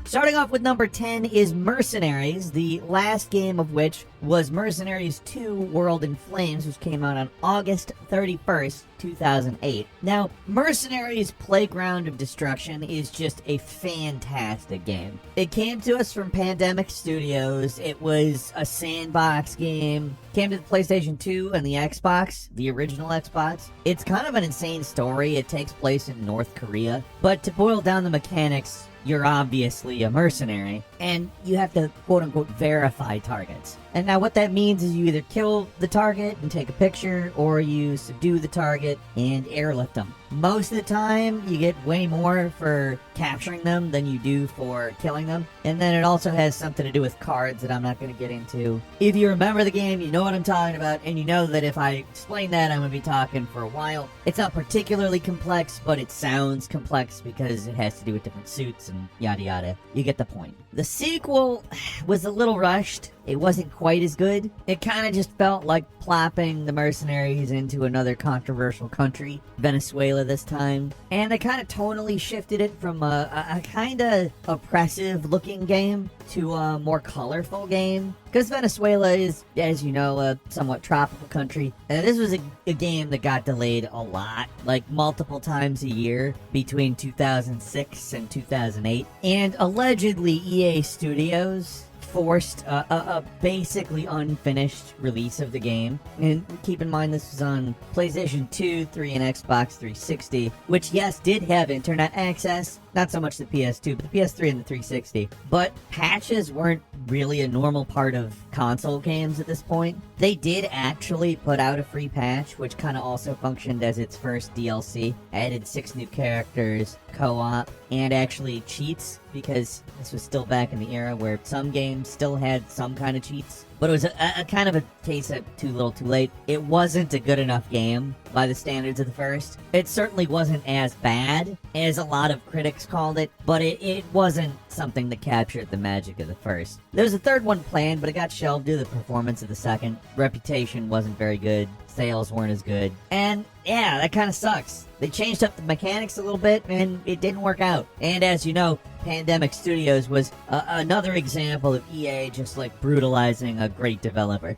Starting off with number 10 is Mercenaries, the last game of which was Mercenaries 2 World in Flames, which came out on August 31st, 2008. Now, Mercenaries Playground of Destruction is just a fantastic game. It came to us from Pandemic Studios. It was a sandbox game. Came to the PlayStation 2 and the Xbox, the original Xbox. It's kind of an insane story. It takes place in North Korea. But to boil down the mechanics, you're obviously a mercenary, and you have to quote-unquote verify targets. And now what that means is you either kill the target and take a picture, or you subdue the target and airlift them. Most of the time, you get way more for capturing them than you do for killing them. And then it also has something to do with cards that I'm not going to get into. If you remember the game, you know what I'm talking about, and you know that if I explain that, I'm going to be talking for a while. It's not particularly complex, but it sounds complex because it has to do with different suits and yada yada. You get the point. The sequel was a little rushed. It wasn't quite as good. It kind of just felt like plopping the mercenaries into another controversial country, Venezuela this time. And they kind of tonally shifted it from a kind of oppressive looking game to a more colorful game. Because Venezuela is, as you know, a somewhat tropical country. And this was a game that got delayed a lot, like multiple times a year between 2006 and 2008. And allegedly EA Studios forced a basically unfinished release of the game. And keep in mind this was on PlayStation 2, 3, and Xbox 360, which yes, did have internet access. Not so much the PS2, but the PS3 and the 360. But patches weren't really a normal part of console games at this point. They did actually put out a free patch, which kind of also functioned as its first DLC. Added 6 new characters, co-op, and actually cheats, because this was still back in the era where some games still had some kind of cheats. But it was a kind of a case of too little too late. It wasn't a good enough game by the standards of the first. It certainly wasn't as bad as a lot of critics called it, but it wasn't something that captured the magic of the first. There was a third one planned, but it got shelved due to the performance of the second. Reputation wasn't very good. Sales weren't as good. And yeah, that kind of sucks. They changed up the mechanics a little bit, and it didn't work out. And as you know, Pandemic Studios was another example of EA just like brutalizing a great developer.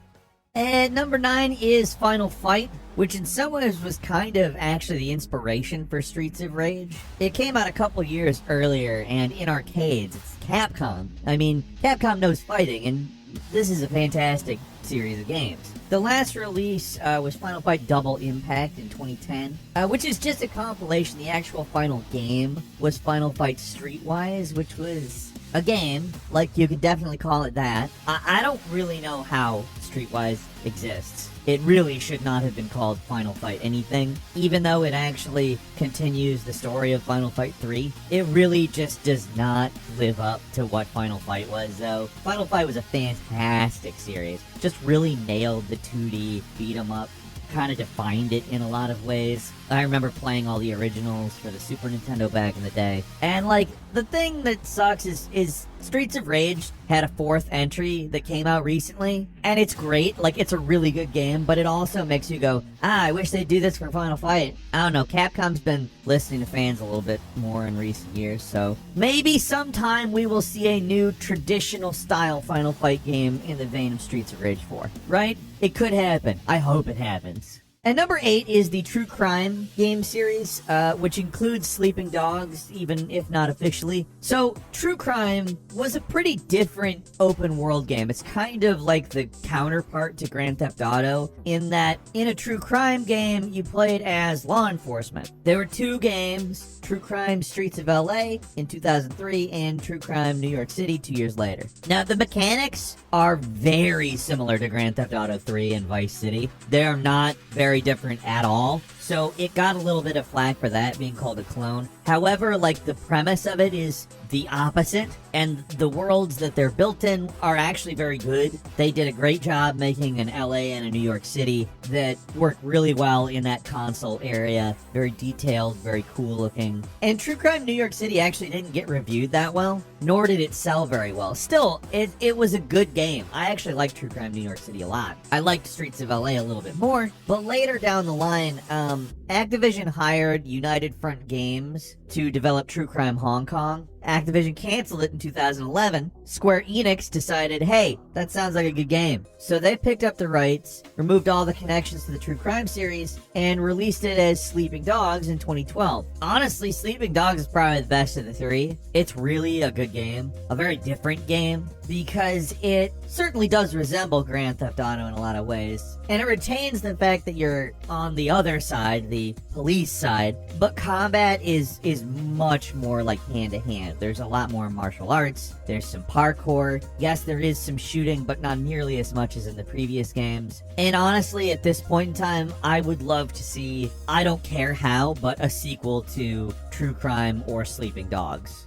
And number 9 is Final Fight, which in some ways was kind of actually the inspiration for Streets of Rage. It came out a couple years earlier, and in arcades, it's Capcom. I mean, Capcom knows fighting, and this is a fantastic series of games. The last release was Final Fight Double Impact in 2010, which is just a compilation. The actual final game was Final Fight Streetwise, which was a game, like you could definitely call it that. I don't really know how Streetwise exists. It really should not have been called Final Fight anything, even though it actually continues the story of Final Fight 3. It really just does not live up to what Final Fight was, though. Final Fight was a fantastic series. Just really nailed the 2D beat-em-up. Kind of defined it in a lot of ways. I remember playing all the originals for the Super Nintendo back in the day. And, like, the thing that sucks is Streets of Rage had a 4th entry that came out recently, and it's great. Like, it's a really good game, but it also makes you go, I wish they'd do this for Final Fight. I don't know, Capcom's been listening to fans a little bit more in recent years, so maybe sometime we will see a new traditional style Final Fight game in the vein of Streets of Rage 4, right? It could happen. I hope it happens. And number 8 is the True Crime game series, which includes Sleeping Dogs, even if not officially. So, True Crime was a pretty different open world game. It's kind of like the counterpart to Grand Theft Auto, in that in a True Crime game, you played as law enforcement. There were 2 games, True Crime Streets of LA in 2003 and True Crime New York City 2 years later. Now, the mechanics are very similar to Grand Theft Auto 3 and Vice City. They're not very different at all. So it got a little bit of flack for that being called a clone. However, like, the premise of it is the opposite, and the worlds that they're built in are actually very good. They did a great job making an LA and a New York City that work really well in that console area. Very detailed, very cool looking. And True Crime New York City actually didn't get reviewed that well, nor did it sell very well. Still, it was a good game. I actually liked True Crime New York City a lot. I liked Streets of LA a little bit more, but later down the line, Activision hired United Front Games to develop True Crime Hong Kong, Activision canceled it in 2011, Square Enix decided, hey, that sounds like a good game. So they picked up the rights, removed all the connections to the True Crime series, and released it as Sleeping Dogs in 2012. Honestly, Sleeping Dogs is probably the best of the three. It's really a good game, a very different game, because it certainly does resemble Grand Theft Auto in a lot of ways. And it retains the fact that you're on the other side, the police side, but combat is much more like hand-to-hand. There's a lot more martial arts, there's some parkour, yes there is some shooting, but not nearly as much as in the previous games. And honestly, at this point in time, I would love to see, I don't care how, but a sequel to True Crime or Sleeping Dogs.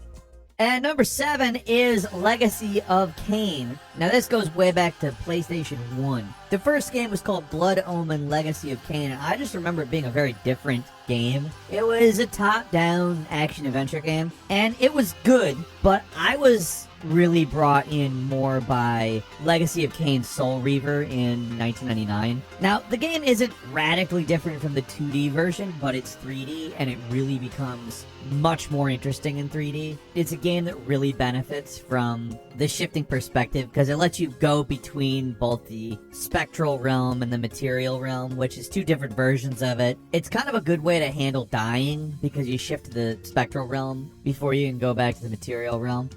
And number 7 is Legacy of Kain. Now this goes way back to PlayStation 1. The first game was called Blood Omen Legacy of Kain, and I just remember it being a very different game. It was a top-down action-adventure game, and it was good, but I was really brought in more by Legacy of Kain Soul Reaver in 1999. Now, the game isn't radically different from the 2D version, but it's 3D, and it really becomes much more interesting in 3D. It's a game that really benefits from the shifting perspective, because it lets you go between both the spectral realm and the material realm, which is two different versions of it. It's kind of a good way to handle dying, because you shift to the spectral realm before you can go back to the material realm.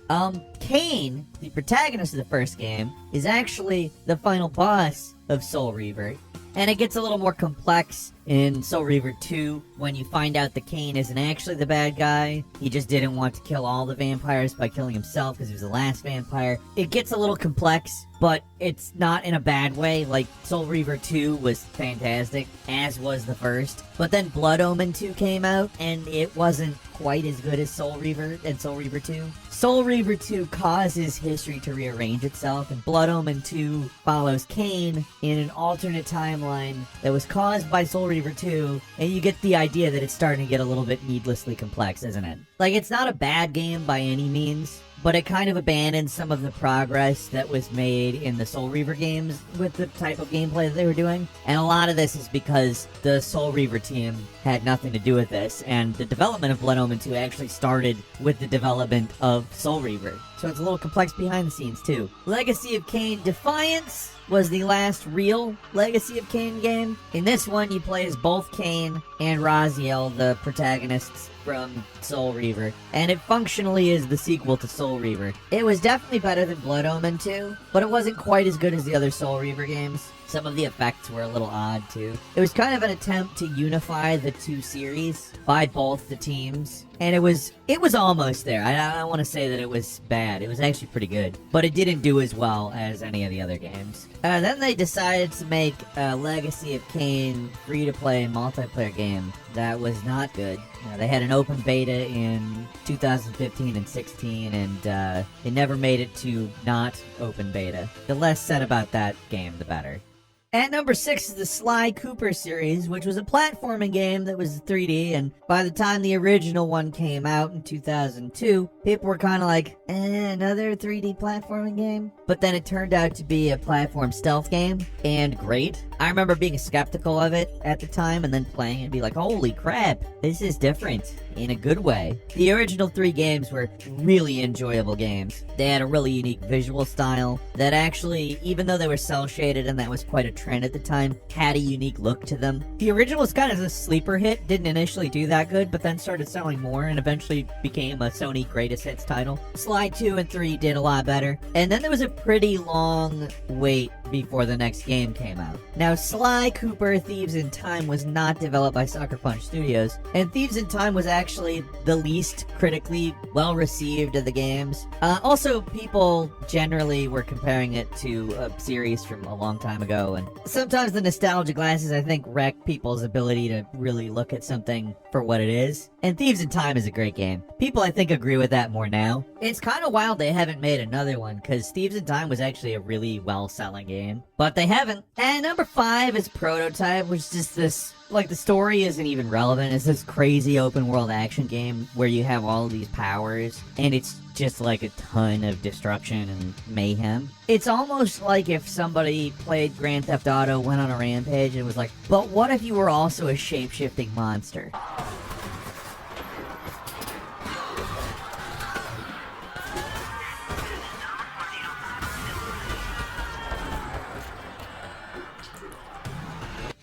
Kain, the protagonist of the first game, is actually the final boss of Soul Reaver. And it gets a little more complex in Soul Reaver 2 when you find out that Kain isn't actually the bad guy. He just didn't want to kill all the vampires by killing himself because he was the last vampire. It gets a little complex, but it's not in a bad way. Like, Soul Reaver 2 was fantastic, as was the first. But then Blood Omen 2 came out, and it wasn't quite as good as Soul Reaver and Soul Reaver 2. Soul Reaver 2 causes history to rearrange itself, and Blood Omen 2 follows Kain in an alternate timeline that was caused by Soul Reaver 2, and you get the idea that it's starting to get a little bit needlessly complex, isn't it? Like, it's not a bad game by any means, but it kind of abandoned some of the progress that was made in the Soul Reaver games with the type of gameplay that they were doing. And a lot of this is because the Soul Reaver team had nothing to do with this, and the development of Blood Omen 2 actually started with the development of Soul Reaver. So it's a little complex behind the scenes, too. Legacy of Kain Defiance was the last real Legacy of Kain game. In this one, you play as both Kain and Raziel, the protagonists from Soul Reaver, and it functionally is the sequel to Soul Reaver. It was definitely better than Blood Omen 2, but it wasn't quite as good as the other Soul Reaver games. Some of the effects were a little odd, too. It was kind of an attempt to unify the two series by both the teams, and it was almost there. I don't want to say that it was bad. It was actually pretty good, but it didn't do as well as any of the other games. Then they decided to make a Legacy of Kain free-to-play multiplayer game that was not good. They had an open beta in 2015 and 16, and it never made it to not open beta. The less said about that game, the better. At number 6 is the Sly Cooper series, which was a platforming game that was 3D, and by the time the original one came out in 2002, people were kind of like, another 3D platforming game? But then it turned out to be a platform stealth game, and great. I remember being skeptical of it at the time, and then playing it and be like, holy crap, this is different, in a good way. The original 3 games were really enjoyable games. They had a really unique visual style that actually, even though they were cel-shaded and that was quite a trend at the time, had a unique look to them. The original was kind of a sleeper hit, didn't initially do that good, but then started selling more and eventually became a Sony Greatest Hits title. Sly 2 and 3 did a lot better, and then there was a pretty long wait before the next game came out. Now, Sly Cooper Thieves in Time was not developed by Sucker Punch Studios, and Thieves in Time was actually the least critically well-received of the games. Also, people generally were comparing it to a series from a long time ago, and sometimes the nostalgia glasses, I think, wreck people's ability to really look at something for what it is. And Thieves in Time is a great game. People, I think, agree with that more now. It's kind of wild they haven't made another one, because Thieves in Time was actually a really well-selling game. But they haven't. And number 5 is Prototype, which is just this, like, the story isn't even relevant. It's this crazy open-world action game where you have all of these powers, and it's just like a ton of destruction and mayhem. It's almost like if somebody played Grand Theft Auto, went on a rampage, and was like, but what if you were also a shape-shifting monster?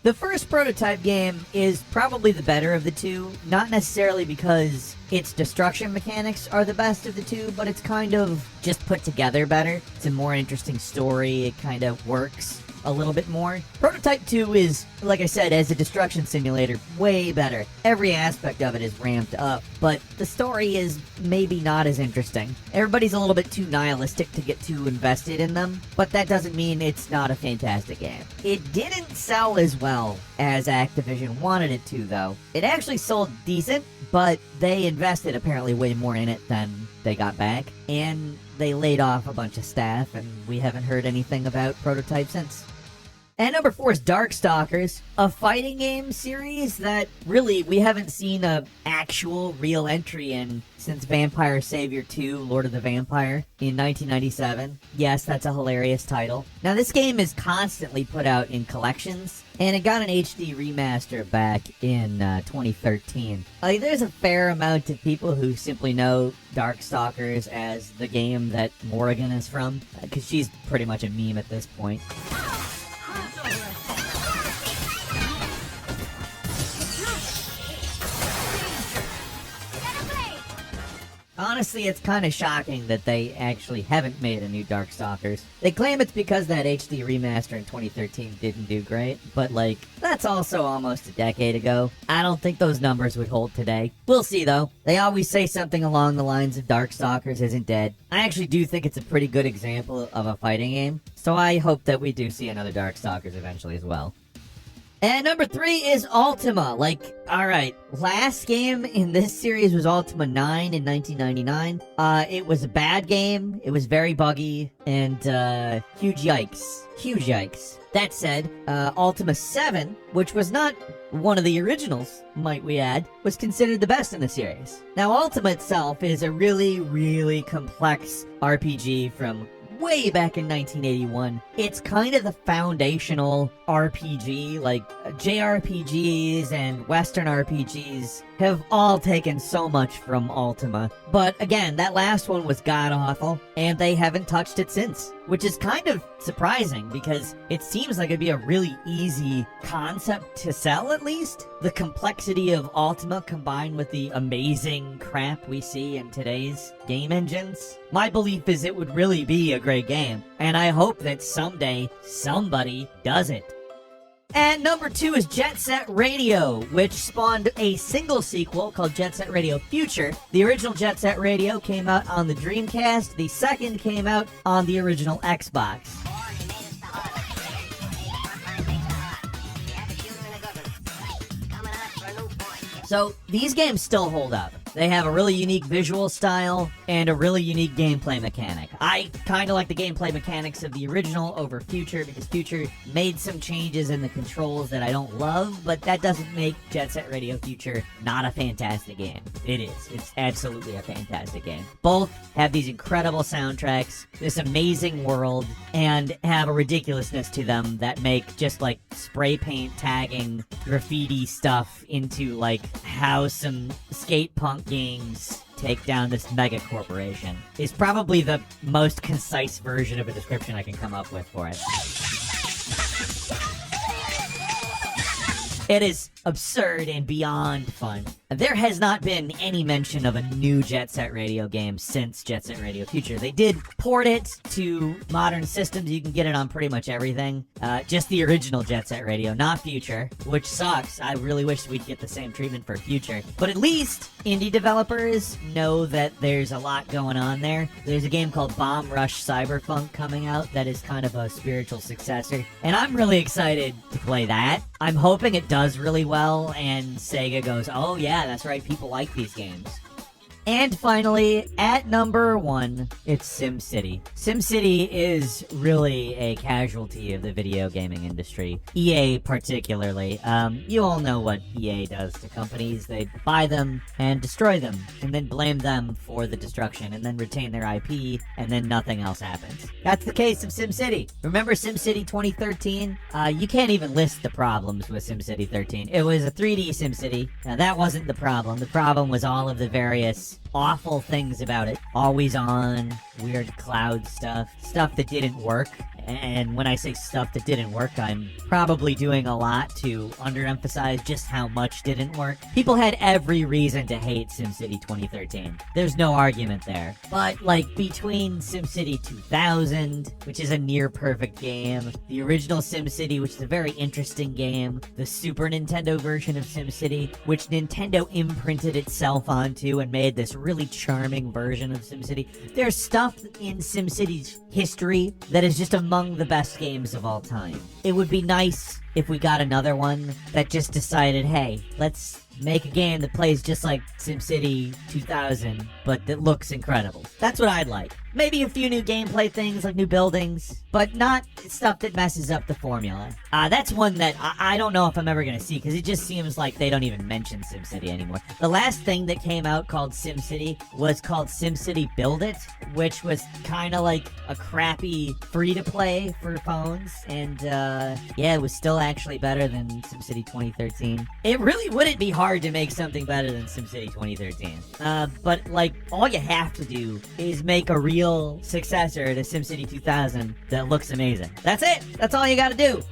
The first prototype game is probably the better of the two, not necessarily because its destruction mechanics are the best of the two, but it's kind of just put together better. It's a more interesting story, it kind of works a little bit more. Prototype 2 is, like I said, as a destruction simulator, way better. Every aspect of it is ramped up, but the story is maybe not as interesting. Everybody's a little bit too nihilistic to get too invested in them, but that doesn't mean it's not a fantastic game. It didn't sell as well as Activision wanted it to, though. It actually sold decent, but they invested apparently way more in it than they got back, and they laid off a bunch of staff, and we haven't heard anything about Prototype since. And number 4 is Darkstalkers, a fighting game series that really we haven't seen a actual real entry in since Vampire Savior 2, Lord of the Vampire, in 1997. Yes, that's a hilarious title. Now this game is constantly put out in collections, and it got an HD remaster back in 2013. There's a fair amount of people who simply know Darkstalkers as the game that Morrigan is from, because she's pretty much a meme at this point. Honestly, it's kind of shocking that they actually haven't made a new Darkstalkers. They claim it's because that HD remaster in 2013 didn't do great, but like, that's also almost a decade ago. I don't think those numbers would hold today. We'll see though. They always say something along the lines of Darkstalkers isn't dead. I actually do think it's a pretty good example of a fighting game, so I hope that we do see another Darkstalkers eventually as well. And number 3 is Ultima. Alright, last game in this series was Ultima 9 in 1999. It was a bad game, it was very buggy, and huge yikes. Huge yikes. That said, Ultima 7, which was not one of the originals, might we add, was considered the best in the series. Now, Ultima itself is a really, really complex RPG from way back in 1981. It's kind of the foundational RPG, like JRPGs and Western RPGs have all taken so much from Ultima. But again, that last one was god-awful, and they haven't touched it since. Which is kind of surprising, because it seems like it'd be a really easy concept to sell, at least. The complexity of Ultima combined with the amazing crap we see in today's game engines. My belief is it would really be a great game, and I hope that someday somebody does it. And number 2 is Jet Set Radio, which spawned a single sequel called Jet Set Radio Future. The original Jet Set Radio came out on the Dreamcast. The second came out on the original Xbox. So, these games still hold up. They have a really unique visual style and a really unique gameplay mechanic. I kind of like the gameplay mechanics of the original over Future, because Future made some changes in the controls that I don't love, but that doesn't make Jet Set Radio Future not a fantastic game. It is. It's absolutely a fantastic game. Both have these incredible soundtracks, this amazing world, and have a ridiculousness to them that make just like spray paint tagging graffiti stuff into like how some skate punk games take down this mega corporation is probably the most concise version of a description I can come up with for it. It is absurd and beyond fun. There has not been any mention of a new Jet Set Radio game since Jet Set Radio Future. They did port it to modern systems. You can get it on pretty much everything. Just the original Jet Set Radio, not Future, which sucks. I really wish we'd get the same treatment for Future. But at least indie developers know that there's a lot going on there. There's a game called Bomb Rush Cyberpunk coming out that is kind of a spiritual successor. And I'm really excited to play that. I'm hoping it does really well and Sega goes, oh yeah, that's right, people like these games. And finally, at number 1, it's SimCity. SimCity is really a casualty of the video gaming industry. EA particularly. You all know what EA does to companies. They buy them and destroy them, and then blame them for the destruction, and then retain their IP, and then nothing else happens. That's the case of SimCity. Remember SimCity 2013? You can't even list the problems with SimCity 13. It was a 3D SimCity. Now that wasn't the problem. The problem was all of the various awful things about it. Always on, weird cloud stuff that didn't work. And when I say stuff that didn't work, I'm probably doing a lot to underemphasize just how much didn't work. People had every reason to hate SimCity 2013. There's no argument there. But, like, between SimCity 2000, which is a near-perfect game, the original SimCity, which is a very interesting game, the Super Nintendo version of SimCity, which Nintendo imprinted itself onto and made this really charming version of SimCity, there's stuff in SimCity's history that is just among the best games of all time. It would be nice if we got another one that just decided, hey, let's make a game that plays just like SimCity 2000, but that looks incredible. That's what I'd like. Maybe a few new gameplay things, like new buildings, but not stuff that messes up the formula. That's one that I don't know if I'm ever going to see, because it just seems like they don't even mention SimCity anymore. The last thing that came out called SimCity was called SimCity Build It, which was kind of like a crappy free-to-play for phones, and yeah, it was still actually better than SimCity 2013. It really wouldn't be hard to make something better than SimCity 2013. But, like, all you have to do is make a real successor to SimCity 2000 that looks amazing. That's it! That's all you gotta do!